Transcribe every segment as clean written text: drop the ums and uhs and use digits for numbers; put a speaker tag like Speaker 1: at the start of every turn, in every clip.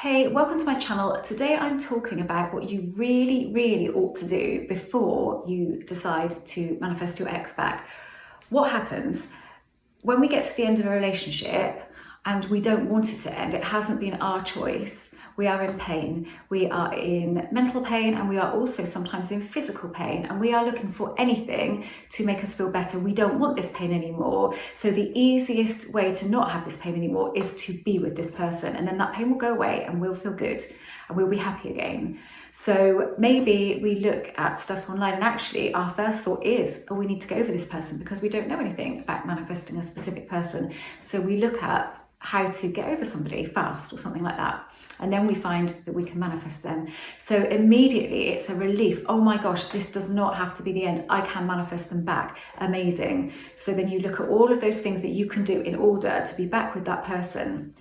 Speaker 1: Hey, welcome to my channel. Today I'm talking about what you really ought to do before you decide to manifest your ex back. What happens when we get to the end of a relationship and we don't want it to end? It hasn't been our choice. We are in pain, we are in mental pain, and we are also sometimes in physical pain, and we are looking for anything to make us feel better. We don't want this pain anymore. So the easiest way to not have this pain anymore is to be with this person, and then that pain will go away and we'll feel good and we'll be happy again. So maybe we look at stuff online and actually our first thought is, oh, we need to get over this person because we don't know anything about manifesting a specific person. So we look at how to get over somebody fast or something like that. And then we find that we can manifest them. So immediately it's a relief. Oh my gosh, this does not have to be the end. I can manifest them back. Amazing. So then you look at all of those things that you can do in order to be back with that person.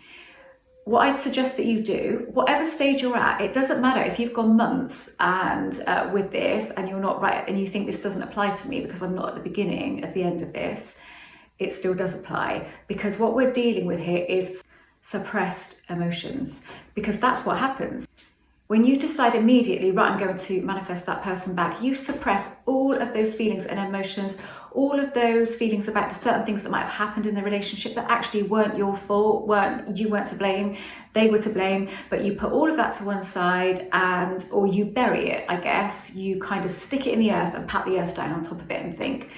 Speaker 1: What I'd suggest that you do, whatever stage you're at, it doesn't matter if you've gone months and with this and you're not right and you think this doesn't apply to me because I'm not at the beginning of the end of this. It still does apply, because what we're dealing with here is suppressed emotions, because that's what happens. When you decide immediately, right, I'm going to manifest that person back, you suppress all of those feelings and emotions, all of those feelings about the certain things that might have happened in the relationship that actually weren't your fault, you weren't to blame, they were to blame, but you put all of that to one side or you bury it, I guess. You kind of stick it in the earth and pat the earth down on top of it and think,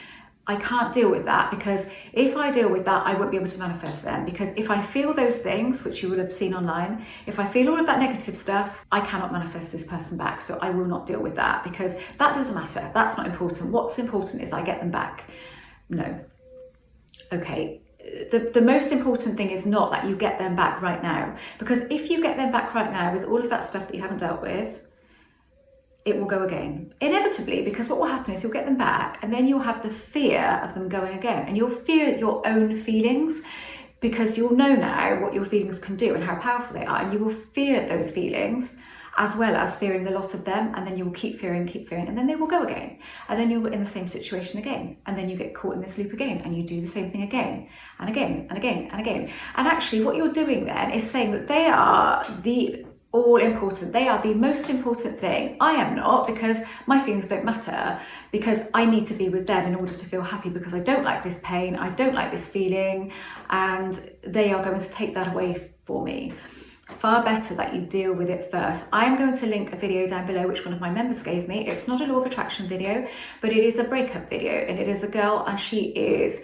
Speaker 1: I can't deal with that, because if I deal with that, I won't be able to manifest them. Because if I feel those things, which you will have seen online, if I feel all of that negative stuff, I cannot manifest this person back. So I will not deal with that, because that doesn't matter. That's not important. What's important is I get them back. No. Okay. The most important thing is not that you get them back right now. Because if you get them back right now with all of that stuff that you haven't dealt with, it will go again, inevitably, because what will happen is you'll get them back and then you'll have the fear of them going again, and you'll fear your own feelings because you'll know now what your feelings can do and how powerful they are, and you will fear those feelings as well as fearing the loss of them, and then you will keep fearing, and then they will go again, and then you're in the same situation again, and then you get caught in this loop again, and you do the same thing again and again and again and again. And actually what you're doing then is saying that they are the all important. They are the most important thing. I am not, because my feelings don't matter, because I need to be with them in order to feel happy, because I don't like this pain, I don't like this feeling, and they are going to take that away for me. Far better that you deal with it first. I'm going to link a video down below which one of my members gave me. It's not a law of attraction video, but it is a breakup video, and it is a girl, and she is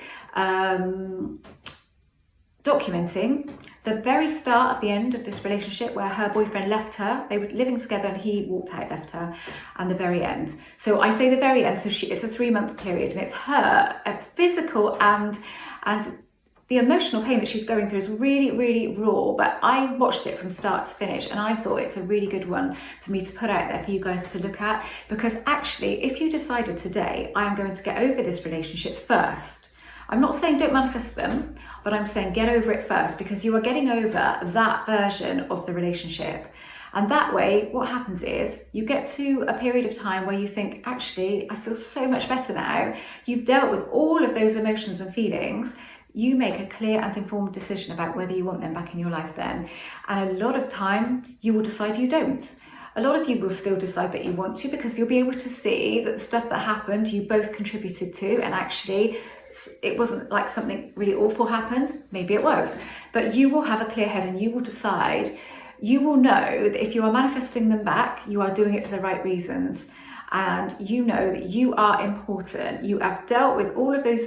Speaker 1: documenting the very start of the end of this relationship, where her boyfriend left her. They were living together and he walked out, left her, and the very end. So I say the very end, so it's a 3-month period, and it's her physical and the emotional pain that she's going through is really raw. But I watched it from start to finish, and I thought it's a really good one for me to put out there for you guys to look at, because actually if you decided today, I am going to get over this relationship first, I'm not saying don't manifest them, but I'm saying get over it first, because you are getting over that version of the relationship. And that way, what happens is you get to a period of time where you think, actually, I feel so much better now. You've dealt with all of those emotions and feelings. You make a clear and informed decision about whether you want them back in your life then. And a lot of time, you will decide you don't. A lot of you will still decide that you want to, because you'll be able to see that the stuff that happened, you both contributed to, and actually it wasn't like something really awful happened. Maybe it was, but you will have a clear head and you will decide, you will know that if you are manifesting them back, you are doing it for the right reasons. And you know that you are important. You have dealt with all of those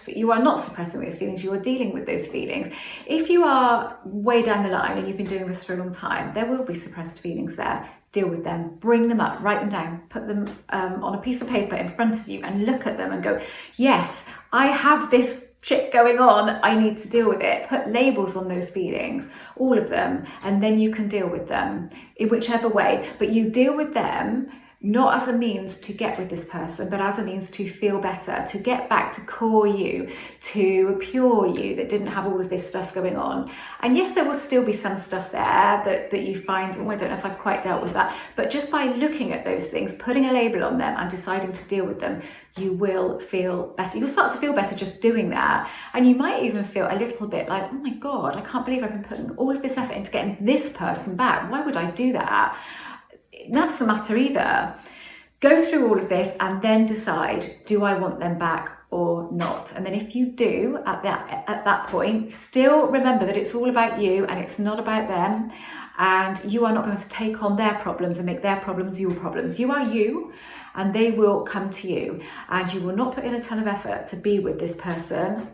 Speaker 1: you are not suppressing those feelings, you are dealing with those feelings. If you are way down the line and you've been doing this for a long time, there will be suppressed feelings there. Deal with them, bring them up, write them down, put them on a piece of paper in front of you and look at them and go, yes, I have this shit going on, I need to deal with it. Put labels on those feelings, all of them, and then you can deal with them in whichever way. But you deal with them not as a means to get with this person, but as a means to feel better, to get back to core you, to pure you that didn't have all of this stuff going on. And yes, there will still be some stuff there that you find, oh, I don't know if I've quite dealt with that. But just by looking at those things, putting a label on them and deciding to deal with them, you will feel better. You'll start to feel better just doing that. And you might even feel a little bit like, oh my God, I can't believe I've been putting all of this effort into getting this person back. Why would I do that? That doesn't matter either. Go through all of this and then decide, do I want them back or not? And then if you do at that point, still remember that it's all about you and it's not about them. And you are not going to take on their problems and make their problems your problems. You are you, and they will come to you. And you will not put in a ton of effort to be with this person.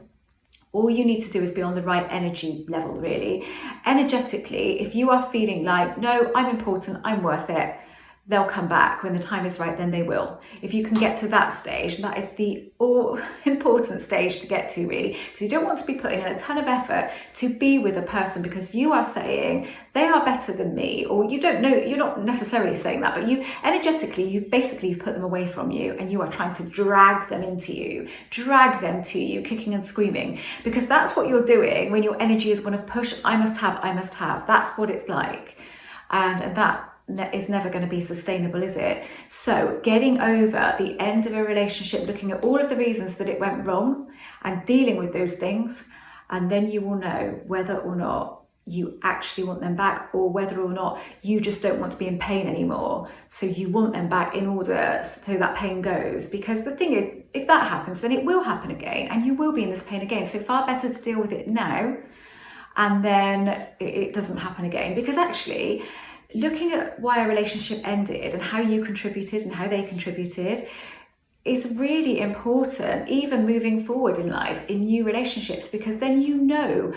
Speaker 1: All you need to do is be on the right energy level, really. Energetically, if you are feeling like, no, I'm important, I'm worth it, they'll come back. When the time is right, then they will. If you can get to that stage, that is the all-important stage to get to, really, because you don't want to be putting in a ton of effort to be with a person because you are saying they are better than me, or you don't know, you're not necessarily saying that, but you energetically, you've put them away from you and you are trying to drag them into you, drag them to you, kicking and screaming, because that's what you're doing when your energy is one of push, I must have. That's what it's like. And that is never going to be sustainable, is it? So getting over the end of a relationship, looking at all of the reasons that it went wrong and dealing with those things, and then you will know whether or not you actually want them back, or whether or not you just don't want to be in pain anymore, so you want them back in order so that pain goes. Because the thing is, if that happens, then it will happen again and you will be in this pain again. So far better to deal with it now, and then it doesn't happen again. Because actually, looking at why a relationship ended and how you contributed and how they contributed is really important, even moving forward in life, in new relationships, because then you know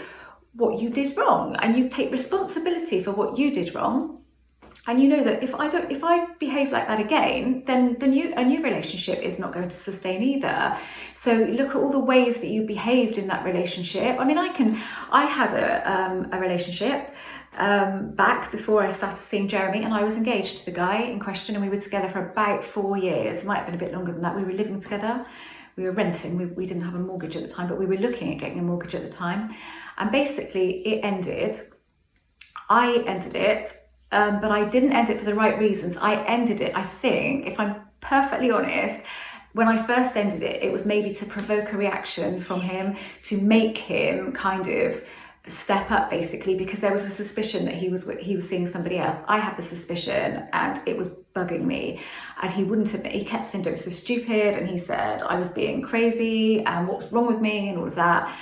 Speaker 1: what you did wrong and you take responsibility for what you did wrong. And you know that if I behave like that again, then a new relationship is not going to sustain either. So look at all the ways that you behaved in that relationship. I mean, I had a relationship back before I started seeing Jeremy, and I was engaged to the guy in question, and we were together for about 4 years. It might have been a bit longer than that. We were living together. We were renting. We didn't have a mortgage at the time, but we were looking at getting a mortgage at the time. And basically it ended. I ended it, but I didn't end it for the right reasons. I ended it, I think, if I'm perfectly honest, when I first ended it, it was maybe to provoke a reaction from him, to make him kind of step up, basically, because there was a suspicion that he was seeing somebody else. I had the suspicion and it was bugging me, and he wouldn't admit. He kept saying, "Don't be so stupid," and he said I was being crazy and what was wrong with me and all of that.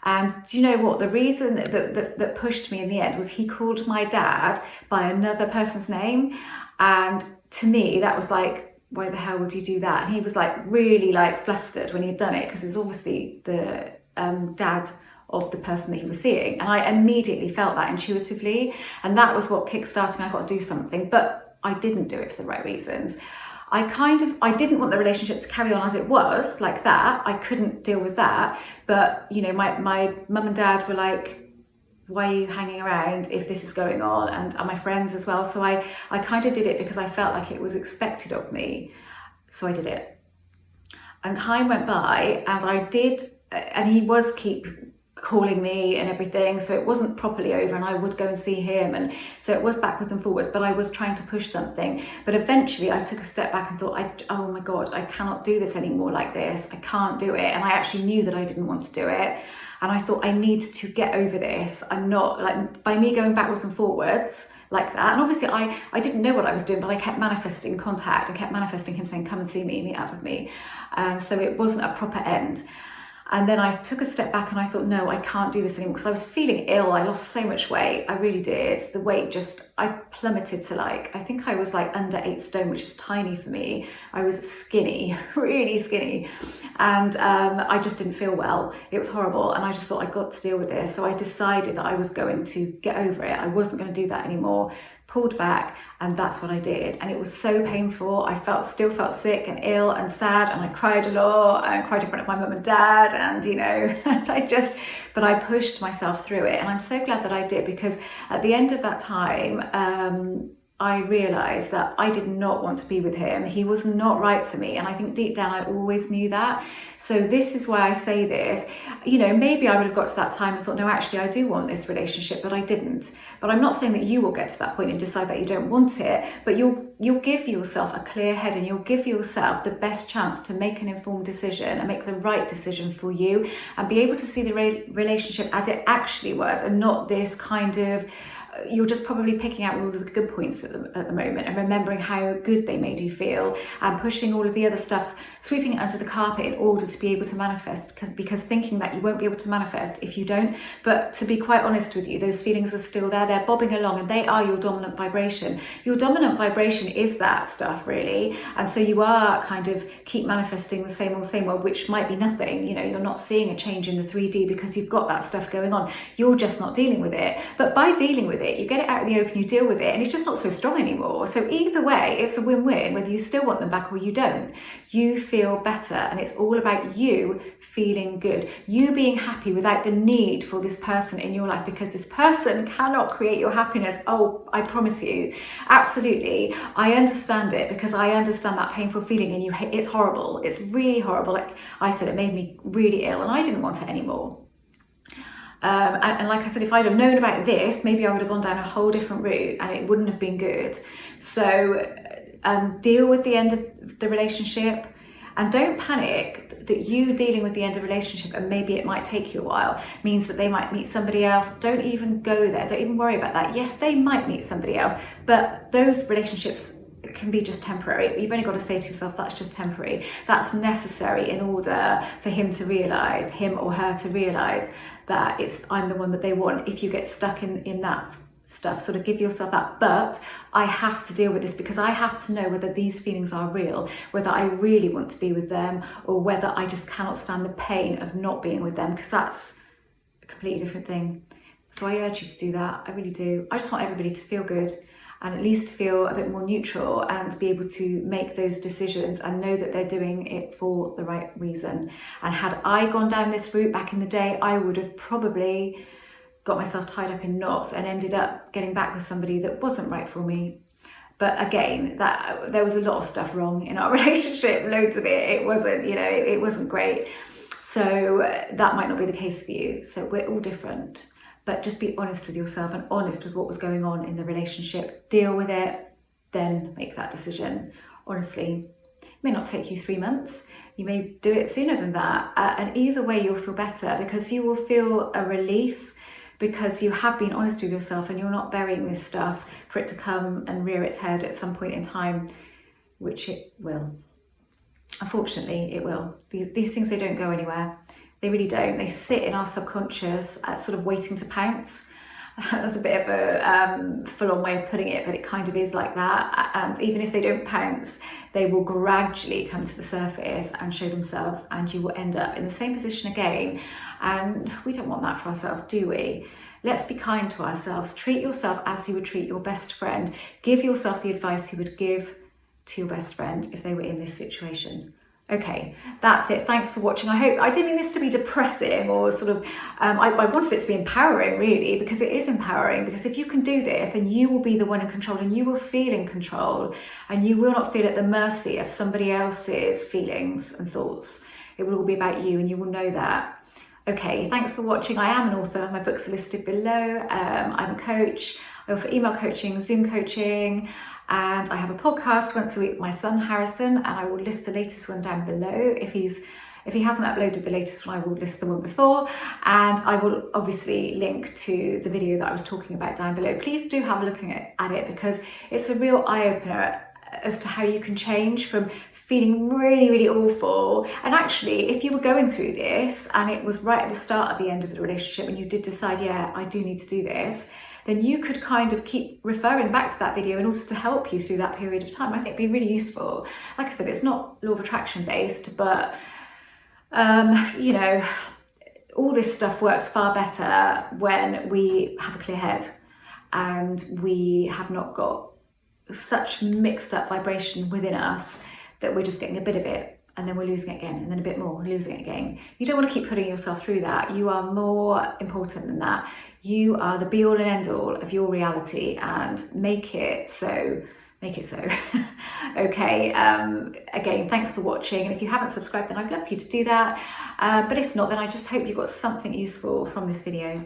Speaker 1: And do you know what? The reason that pushed me in the end was he called my dad by another person's name, and to me that was like, why the hell would you do that? And he was like really like flustered when he'd done it, because it's obviously the dad of the person that he was seeing. And I immediately felt that intuitively, and that was what kickstarted me. I got to do something, but I didn't do it for the right reasons. I didn't want the relationship to carry on as it was, like that. I couldn't deal with that. But, you know, my mum and dad were like, why are you hanging around if this is going on? And my friends as well. So I kind of did it because I felt like it was expected of me. So I did it. And time went by, and I did, and he was keep calling me and everything, so it wasn't properly over, and I would go and see him, and so it was backwards and forwards, but I was trying to push something. But eventually I took a step back and thought, oh my God, I cannot do this anymore like this. I can't do it. And I actually knew that I didn't want to do it, and I thought I need to get over this. I'm not, like, by me going backwards and forwards like that, and obviously I didn't know what I was doing, but I kept manifesting contact. I kept manifesting him saying, come and see me, meet up with me, and so it wasn't a proper end. And then I took a step back and I thought, no, I can't do this anymore, because I was feeling ill. I lost so much weight. I really did. The weight I plummeted to, like, I think I was like under 8 stone, which is tiny for me. I was skinny, really skinny. And I just didn't feel well. It was horrible. And I just thought, I got to deal with this. So I decided that I was going to get over it. I wasn't going to do that anymore. Pulled back, and that's what I did. And it was so painful. I still felt sick and ill and sad, and I cried a lot, and I cried in front of my mum and dad, and you know, and but I pushed myself through it, and I'm so glad that I did, because at the end of that time, I realised that I did not want to be with him. He was not right for me. And I think deep down, I always knew that. So this is why I say this. You know, maybe I would have got to that time and thought, no, actually, I do want this relationship, but I didn't. But I'm not saying that you will get to that point and decide that you don't want it, but you'll give yourself a clear head, and you'll give yourself the best chance to make an informed decision and make the right decision for you, and be able to see the relationship as it actually was, and not this kind of, you're just probably picking out all of the good points at the moment and remembering how good they made you feel, and pushing all of the other stuff, sweeping it under the carpet in order to be able to manifest, because thinking that you won't be able to manifest if you don't. But to be quite honest with you, those feelings are still there. They're bobbing along, and they are your dominant vibration. Your dominant vibration is that stuff, really. And so you are kind of keep manifesting the same old, which might be nothing. You know, you're not seeing a change in the 3D because you've got that stuff going on. You're just not dealing with it. But by dealing with it, you get it out in the open, you deal with it, and it's just not so strong anymore. So either way, it's a win-win, whether you still want them back or you don't. You feel better, and it's all about you feeling good, you being happy without the need for this person in your life, because this person cannot create your happiness. Oh, I promise you, absolutely. I understand it, because I understand that painful feeling, and it's horrible. It's really horrible. Like I said, it made me really ill, and I didn't want it anymore. And like I said, if I'd have known about this, maybe I would have gone down a whole different route, and it wouldn't have been good. So deal with the end of the relationship, and don't panic that you dealing with the end of the relationship, and maybe it might take you a while, means that they might meet somebody else. Don't even go there. Don't even worry about that. Yes, they might meet somebody else, but those relationships can be just temporary. You've only got to say to yourself, that's just temporary. That's necessary in order for him or her to realise that I'm the one that they want. If you get stuck in that stuff, sort of give yourself that, but I have to deal with this, because I have to know whether these feelings are real, whether I really want to be with them, or whether I just cannot stand the pain of not being with them, because that's a completely different thing. So I urge you to do that. I really do. I just want everybody to feel good, and at least feel a bit more neutral, and be able to make those decisions and know that they're doing it for the right reason. And had I gone down this route back in the day, I would have probably got myself tied up in knots and ended up getting back with somebody that wasn't right for me. But again, there was a lot of stuff wrong in our relationship, loads of it. It wasn't, it wasn't great. So that might not be the case for you. So we're all different. But just be honest with yourself and honest with what was going on in the relationship. Deal with it, then make that decision. Honestly, it may not take you 3 months. You may do it sooner than that. And either way, you'll feel better, because you will feel a relief, because you have been honest with yourself, and you're not burying this stuff for it to come and rear its head at some point in time, which it will. Unfortunately, it will. These things, they don't go anywhere. They really don't. They sit in our subconscious, sort of waiting to pounce. That's a bit of a full-on way of putting it, but it kind of is like that. And even if they don't pounce, they will gradually come to the surface and show themselves, and you will end up in the same position again. And we don't want that for ourselves, do we? Let's be kind to ourselves. Treat yourself as you would treat your best friend. Give yourself the advice you would give to your best friend if they were in this situation. Okay, that's it. Thanks for watching. I didn't mean this to be depressing or sort of, I wanted it to be empowering, really, because it is empowering. Because if you can do this, then you will be the one in control, and you will feel in control, and you will not feel at the mercy of somebody else's feelings and thoughts. It will all be about you, and you will know that. Okay, thanks for watching. I am an author. My books are listed below. I'm a coach. I offer email coaching, Zoom coaching, and I have a podcast once a week with my son Harrison, and I will list the latest one down below. If he hasn't uploaded the latest one, I will list the one before, and I will obviously link to the video that I was talking about down below. Please do have a look at it, because it's a real eye-opener as to how you can change from feeling really, really awful. And actually, if you were going through this and it was right at the start of the end of the relationship, and you did decide, yeah, I do need to do this, then you could kind of keep referring back to that video in order to help you through that period of time. I think it'd be really useful. Like I said, it's not law of attraction based, but all this stuff works far better when we have a clear head and we have not got such mixed up vibration within us that we're just getting a bit of it and then we're losing it again, and then a bit more, losing it again. You don't want to keep putting yourself through that. You are more important than that. You are the be all and end all of your reality, and make it so. Make it so. Okay, again, thanks for watching, and if you haven't subscribed, then I'd love for you to do that. But if not, then I just hope you got something useful from this video.